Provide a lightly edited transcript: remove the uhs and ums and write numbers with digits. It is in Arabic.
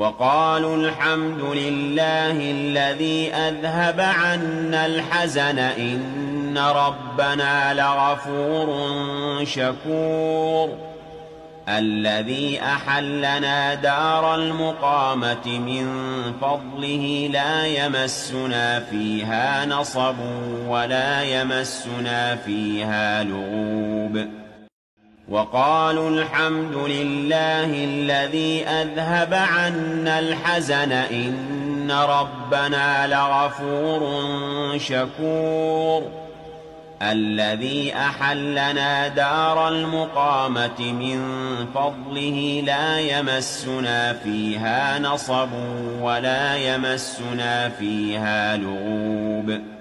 وقالوا الحمد لله الذي أذهب عنا الحزن إن ربنا لغفور شكور الذي أحلنا دار المقامة من فضله لا يمسنا فيها نصب ولا يمسنا فيها لغوب وقالوا الحمد لله الذي أذهب عنا الحزن إن ربنا لغفور شكور الذي أحلنا دار المقامة من فضله لا يمسنا فيها نصب ولا يمسنا فيها لغوب